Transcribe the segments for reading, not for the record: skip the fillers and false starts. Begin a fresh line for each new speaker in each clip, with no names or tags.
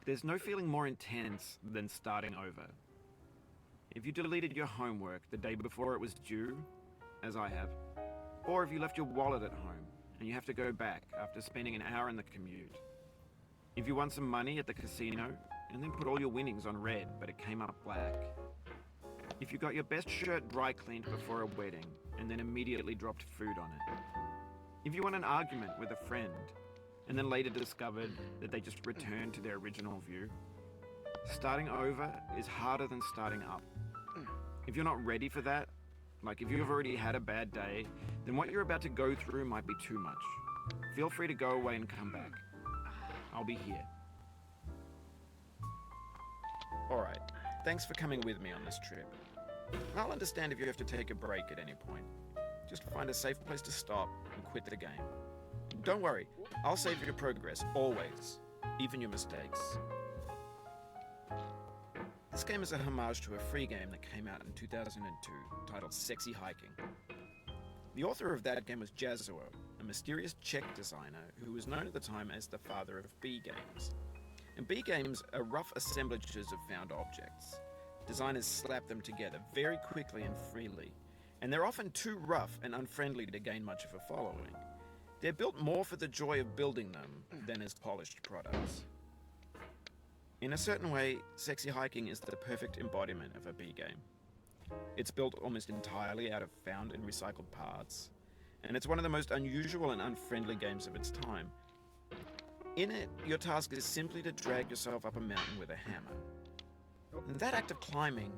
There's no feeling more intense than starting over. If you deleted your homework the day before it was due, as I have, or if you left your wallet at home and you have to go back after spending an hour in the commute. If you won some money at the casino and then put all your winnings on red but it came up black. If you got your best shirt dry cleaned before a wedding and then immediately dropped food on it. If you won an argument with a friend and then later discovered that they just returned to their original view. Starting over is harder than starting up. If you're not ready for that, like if you've already had a bad day, then what you're about to go through might be too much. Feel free to go away and come back. I'll be here. Alright, thanks for coming with me on this trip. I'll understand if you have to take a break at any point. Just find a safe place to stop and quit the game. Don't worry, I'll save your progress, always, even your mistakes. This game is a homage to a free game that came out in 2002, titled Sexy Hiking. The author of that game was Jazzuo, a mysterious Czech designer who was known at the time as the father of B games. And B games are rough assemblages of found objects. Designers slap them together very quickly and freely, and they're often too rough and unfriendly to gain much of a following. They're built more for the joy of building them than as polished products. In a certain way, Sexy Hiking is the perfect embodiment of a B game. It's built almost entirely out of found and recycled parts, and it's one of the most unusual and unfriendly games of its time. In it, your task is simply to drag yourself up a mountain with a hammer. And that act of climbing,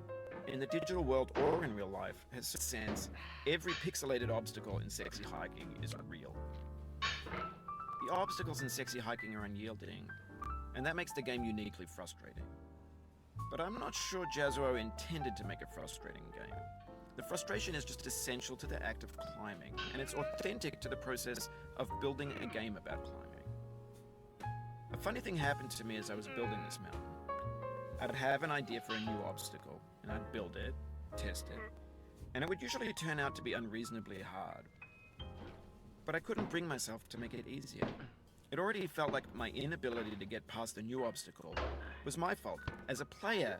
in the digital world or in real life, has a sense every pixelated obstacle in Sexy Hiking is real. The obstacles in Sexy Hiking are unyielding, and that makes the game uniquely frustrating. But I'm not sure Jazzuo intended to make a frustrating game. The frustration is just essential to the act of climbing, and it's authentic to the process of building a game about climbing. A funny thing happened to me as I was building this mountain. I'd have an idea for a new obstacle, and I'd build it, test it, and it would usually turn out to be unreasonably hard. But I couldn't bring myself to make it easier. It already felt like my inability to get past the new obstacle was my fault as a player